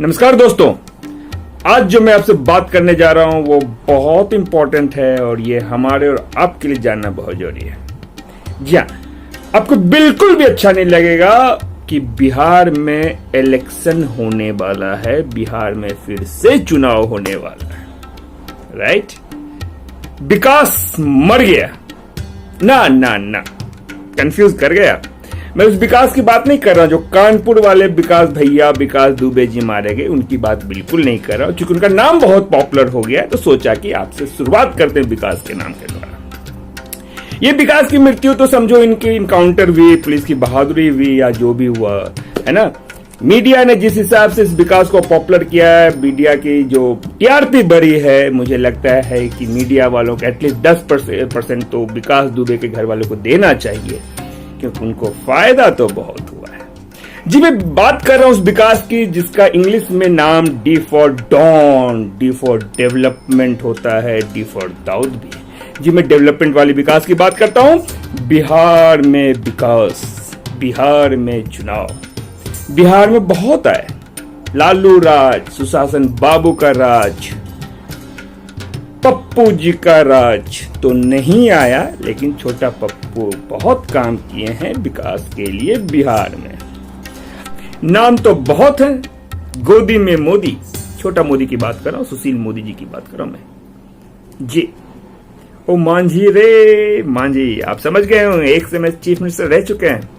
नमस्कार दोस्तों, आज जो मैं आपसे बात करने जा रहा हूं वो बहुत इंपॉर्टेंट है और ये हमारे और आपके लिए जानना बहुत जरूरी है। जी हाँ, आपको बिल्कुल भी अच्छा नहीं लगेगा कि बिहार में इलेक्शन होने वाला है, बिहार में फिर से चुनाव होने वाला है, राइट? विकास मर गया ना ना ना, कंफ्यूज कर गया। मैं उस विकास की बात नहीं कर रहा हूं जो कानपुर वाले विकास भैया, विकास दुबे जी मारे गए, उनकी बात बिल्कुल नहीं कर रहा हूं। क्योंकि उनका नाम बहुत पॉपुलर हो गया है तो सोचा कि आपसे शुरुआत करते हैं विकास के नाम के द्वारा। ये विकास की मृत्यु तो समझो इनकी इनकाउंटर हुई, पुलिस की बहादुरी हुई या जो भी हुआ है ना। मीडिया ने जिस हिसाब से इस विकास को पॉपुलर किया है, मीडिया की जो टीआरपी बढ़ी है, मुझे लगता है कि मीडिया वालों को एटलीस्ट 10% तो विकास दुबे के घर वालों को देना चाहिए, क्योंकि उनको फायदा तो बहुत हुआ है। जी, मैं बात कर रहा हूं उस विकास की जिसका इंग्लिश में नाम D for dawn, D for development होता है, डी फॉर दाऊद भी। जी, मैं डेवलपमेंट वाली विकास की बात करता हूं। बिहार में विकास, बिहार में चुनाव, बिहार में बहुत आए। लालू राज, सुशासन बाबू का राज, पप्पू जी का राज तो नहीं आया, लेकिन छोटा पप्पू बहुत काम किए हैं विकास के लिए बिहार में। नाम तो बहुत है, गोदी में मोदी, छोटा मोदी की बात कर रहा हूं, सुशील मोदी जी की बात कर रहा हूं मैं। जी, ओ मांझी रे मांझी, आप समझ गए हो, एक समय चीफ मिनिस्टर रह चुके हैं।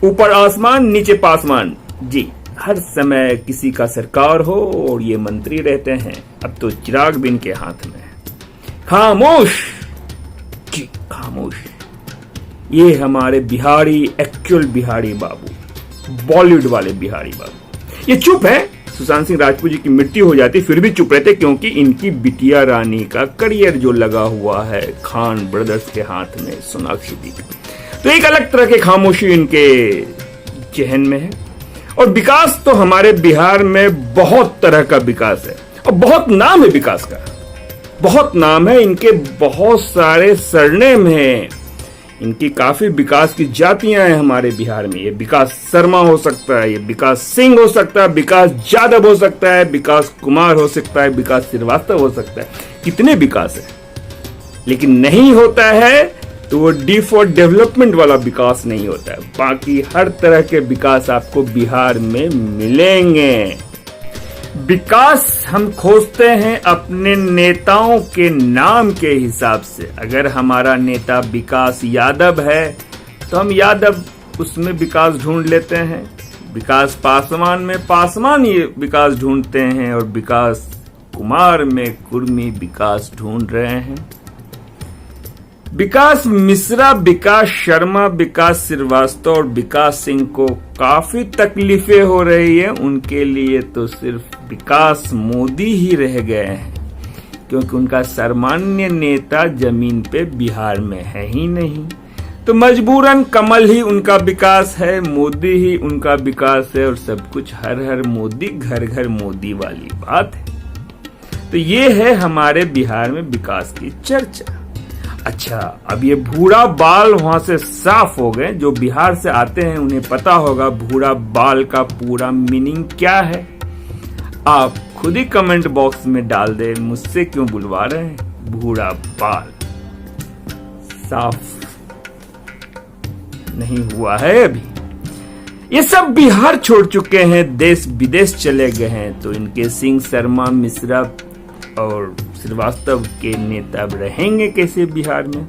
ऊपर आसमान नीचे पासमान। जी, हर समय किसी का सरकार हो और ये मंत्री रहते हैं। अब तो चिराग भी इनके हाथ में है। खामोश जी, खामोश। ये हमारे बिहारी, एक्चुअल बिहारी बाबू, बॉलीवुड वाले बिहारी बाबू, ये चुप है। सुशांत सिंह राजपूत जी की मृत्यु हो जाती फिर भी चुप रहते, क्योंकि इनकी बिटिया रानी का करियर जो लगा हुआ है खान ब्रदर्स के हाथ में, सोनाक्षी दी। तो एक अलग तरह की खामोशी इनके जहन में है। और विकास तो हमारे बिहार में बहुत तरह का विकास है और बहुत नाम है विकास का, बहुत नाम है इनके, बहुत सारे सरनेम हैं इनकी, काफी विकास की जातियां हैं हमारे बिहार में। ये विकास शर्मा हो सकता है, ये विकास सिंह हो सकता है, विकास यादव हो सकता है, विकास कुमार हो सकता है, विकास श्रीवास्तव हो सकता है। कितने विकास है, लेकिन नहीं होता है तो वो डी फॉर डेवलपमेंट वाला विकास नहीं होता है। बाकी हर तरह के विकास आपको बिहार में मिलेंगे। विकास हम खोजते हैं अपने नेताओं के नाम के हिसाब से। अगर हमारा नेता विकास यादव है तो हम यादव उसमें विकास ढूंढ लेते हैं। विकास पासवान में पासवान ये विकास ढूंढते हैं और विकास कुमार में कुर्मी विकास ढूंढ रहे हैं। विकास मिश्रा, विकास शर्मा, विकास श्रीवास्तव और विकास सिंह को काफी तकलीफें हो रही है। उनके लिए तो सिर्फ विकास मोदी ही रह गए हैं, क्योंकि उनका सर्वमान्य नेता जमीन पे बिहार में है ही नहीं। तो मजबूरन कमल ही उनका विकास है, मोदी ही उनका विकास है, और सब कुछ हर हर मोदी, घर घर मोदी वाली बात है। तो ये है हमारे बिहार में विकास की चर्चा। अच्छा, अब ये भूरा बाल वहां से साफ हो गए। जो बिहार से आते हैं उन्हें पता होगा भूरा बाल का पूरा मीनिंग क्या है। आप खुद ही कमेंट बॉक्स में डाल दें, मुझसे क्यों बुलवा रहे हैं। भूरा बाल साफ नहीं हुआ है अभी। ये सब बिहार छोड़ चुके हैं, देश विदेश चले गए हैं, तो इनके सिंह, शर्मा, मिश्रा और श्रीवास्तव के नेता रहेंगे कैसे बिहार में।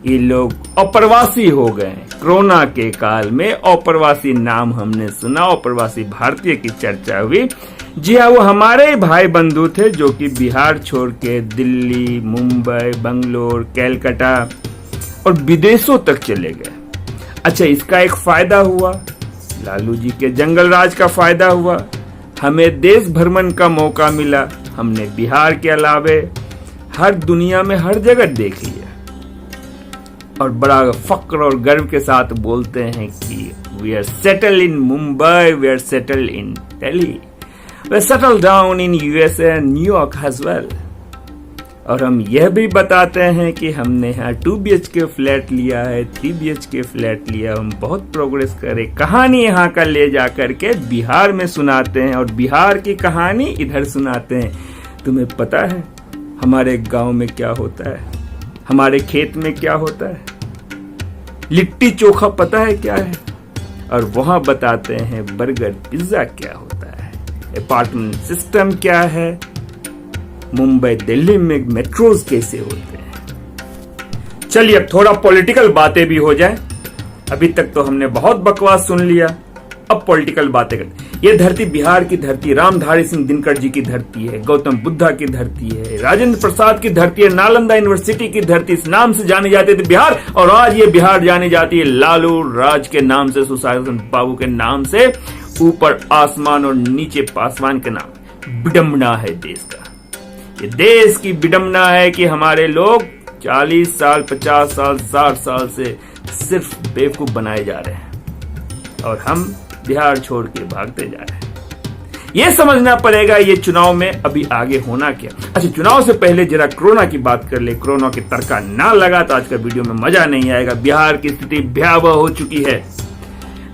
ये लोग अप्रवासी हो गए। कोरोना के काल में अप्रवासी नाम हमने सुना, अप्रवासी भारतीय की चर्चा हुई। जी हाँ, वो हमारे भाई बंधु थे जो कि बिहार छोड़ के दिल्ली, मुंबई, बंगलोर, कैलकाटा और विदेशों तक चले गए। अच्छा, इसका एक फायदा हुआ, लालू जी के जंगल राज का फायदा हुआ। हमें देश भ्रमण का मौका मिला। हमने बिहार के अलावे हर दुनिया में हर जगह देख लिया और बड़ा फक्र और गर्व के साथ बोलते हैं कि we are settle in Mumbai, we are settle in Delhi, we are settle down in USA and New York as well. और हम यह भी बताते हैं कि हमने यहाँ 2 BHK फ्लैट लिया है, 3 BHK फ्लैट लिया, हम बहुत प्रोग्रेस करे। कहानी यहाँ का ले जा करके बिहार में सुनाते हैं और बिहार की कहानी इधर सुनाते हैं। तुम्हें पता है हमारे गांव में क्या होता है, हमारे खेत में क्या होता है? लिट्टी चोखा पता है क्या है? और वहां बताते हैं बर्गर पिज्जा क्या होता है, अपार्टमेंट सिस्टम क्या है, मुंबई दिल्ली में मेट्रोज कैसे होते हैं। चलिए अब थोड़ा पॉलिटिकल बातें भी हो जाए। अभी तक तो हमने बहुत बकवास सुन लिया, अब पॉलिटिकल बातें करते। ये धरती बिहार की धरती, रामधारी सिंह दिनकर जी की धरती है, गौतम बुद्धा की धरती है, राजेंद्र प्रसाद की धरती है, नालंदा यूनिवर्सिटी की धरती, इस नाम से जाने जाते थे बिहार। और आज ये बिहार जानी जाती है लालू राज के नाम से, सुशासन बाबू के नाम से। ऊपर आसमान और नीचे पासवान के नाम। विडंबना है देश का, ये देश की विडंबना है कि हमारे लोग 40 साल 50 साल 60 साल से सिर्फ बेवकूफ बनाए जा रहे हैं और हम बिहार छोड़ के भागते जा रहे हैं। यह समझना पड़ेगा ये चुनाव में अभी आगे होना क्या। अच्छा, चुनाव से पहले जरा कोरोना की बात कर ले। कोरोना की तड़का ना लगा तो आज का वीडियो में मजा नहीं आएगा। बिहार की स्थिति भयावह हो चुकी है।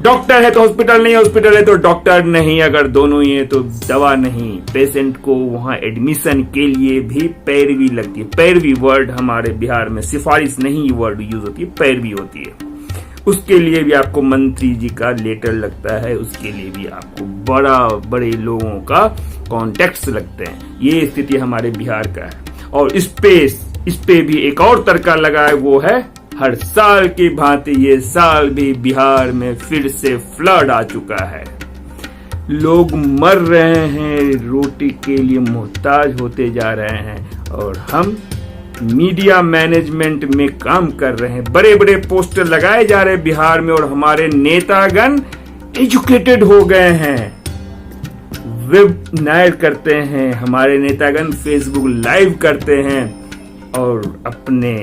डॉक्टर है तो हॉस्पिटल नहीं, हॉस्पिटल है तो डॉक्टर नहीं, अगर दोनों ही है तो दवा नहीं। पेशेंट को वहां एडमिशन के लिए भी पैरवी लगती है। पैरवी वर्ड हमारे बिहार में सिफारिश नहीं वर्ड यूज होती है, पैरवी होती है। उसके लिए भी आपको मंत्री जी का लेटर लगता है, उसके लिए भी आपको बड़े लोगों का कॉन्टेक्ट लगते हैं। ये स्थिति हमारे बिहार का है। और इस पे भी एक और तड़का लगा है, वो है हर साल की भांति ये साल भी बिहार में फिर से फ्लड आ चुका है। लोग मर रहे हैं, रोटी के लिए मोहताज होते जा रहे हैं और हम मीडिया मैनेजमेंट में काम कर रहे हैं। बड़े बड़े पोस्टर लगाए जा रहे हैं बिहार में और हमारे नेतागण एजुकेटेड हो गए हैं, वेब नायर करते हैं, हमारे नेतागण फेसबुक लाइव करते हैं और अपने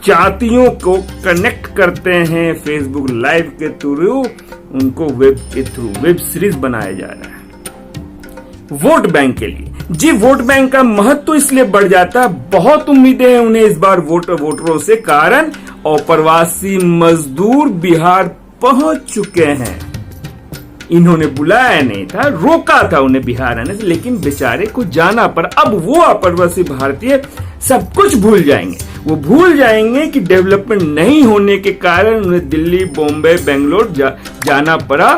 जातियों को कनेक्ट करते हैं फेसबुक लाइव के थ्रू। उनको वेब के थ्रू वेब सीरीज बनाया जा रहा है वोट बैंक के लिए। जी, वोट बैंक का महत्व तो इसलिए बढ़ जाता है, बहुत उम्मीदें हैं उन्हें इस बार वोटरों से, कारण अप्रवासी मजदूर बिहार पहुंच चुके हैं। इन्होंने बुलाया नहीं था, रोका था उन्हें बिहार आने से, लेकिन बेचारे को जाना पड़ा। अब वो अप्रवासी भारतीय सब कुछ भूल जाएंगे। वो भूल जाएंगे कि डेवलपमेंट नहीं होने के कारण उन्हें दिल्ली, बॉम्बे, बेंगलोर जाना पड़ा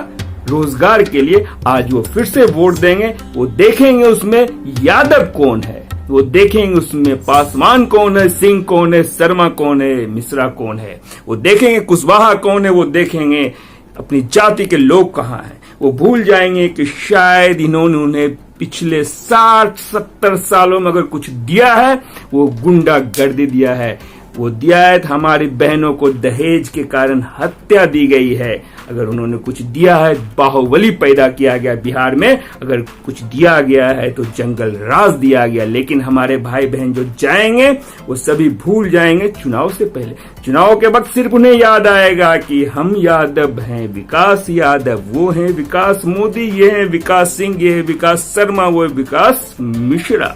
रोजगार के लिए। आज वो फिर से वोट देंगे। वो देखेंगे उसमें यादव कौन है, वो देखेंगे उसमें पासवान कौन है, सिंह कौन है, शर्मा कौन है, मिश्रा कौन है, वो देखेंगे कुशवाहा कौन है, वो देखेंगे अपनी जाति के लोग कहाँ हैं। वो भूल जाएंगे कि शायद इन्होंने उन्हें पिछले 60-70 सालों में अगर कुछ दिया है वो गुंडागर्दी दिया है। वो दिया है हमारी बहनों को दहेज के कारण हत्या दी गई है। अगर उन्होंने कुछ दिया है, बाहुबली पैदा किया गया बिहार में, अगर कुछ दिया गया है तो जंगल राज दिया गया। लेकिन हमारे भाई बहन जो जाएंगे वो सभी भूल जाएंगे चुनाव से पहले। चुनाव के वक्त सिर्फ उन्हें याद आएगा कि हम यादव हैं, विकास यादव, वो हैं विकास मोदी, ये है विकास सिंह, ये है विकास शर्मा, वो है विकास मिश्रा।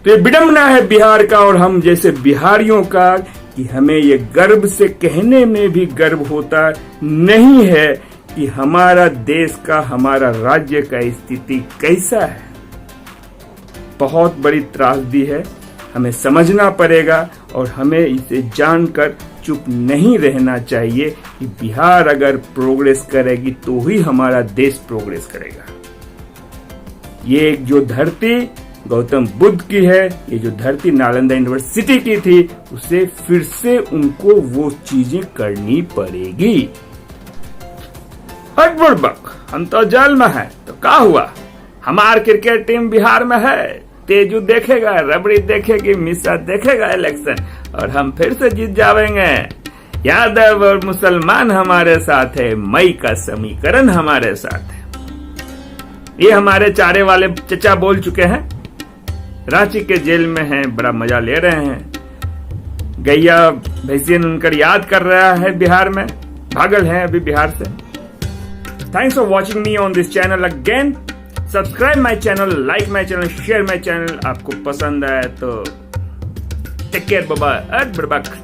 तो ये विडंबना है बिहार का और हम जैसे बिहारियों का कि हमें ये गर्व से कहने में भी गर्व होता नहीं है कि हमारा देश का, हमारा राज्य का स्थिति कैसा है। बहुत बड़ी त्रासदी है, हमें समझना पड़ेगा और हमें इसे जानकर चुप नहीं रहना चाहिए कि बिहार अगर प्रोग्रेस करेगी तो ही हमारा देश प्रोग्रेस करेगा। ये जो धरती गौतम बुद्ध की है, ये जो धरती नालंदा यूनिवर्सिटी की थी, उसे फिर से उनको वो चीजें करनी पड़ेगी। हटबड़बक, हम तो जेल में है तो क्या हुआ, हमार क्रिकेट टीम बिहार में है, तेजू देखेगा, रबड़ी देखेगी, मिश्रा देखेगा इलेक्शन और हम फिर से जीत जाएंगे। यादव और मुसलमान हमारे साथ है, मई का समीकरण हमारे साथ है। ये हमारे चारे वाले चचा बोल चुके हैं, रांची के जेल में हैं, बड़ा मजा ले रहे हैं। गैया भैंसियन उनकर याद कर रहा है बिहार में, भागल हैं अभी बिहार से। Thanks for watching me on this channel again. Subscribe my channel, like my channel, share my channel. आपको पसंद आए तो टेक केयर, बाय बाय,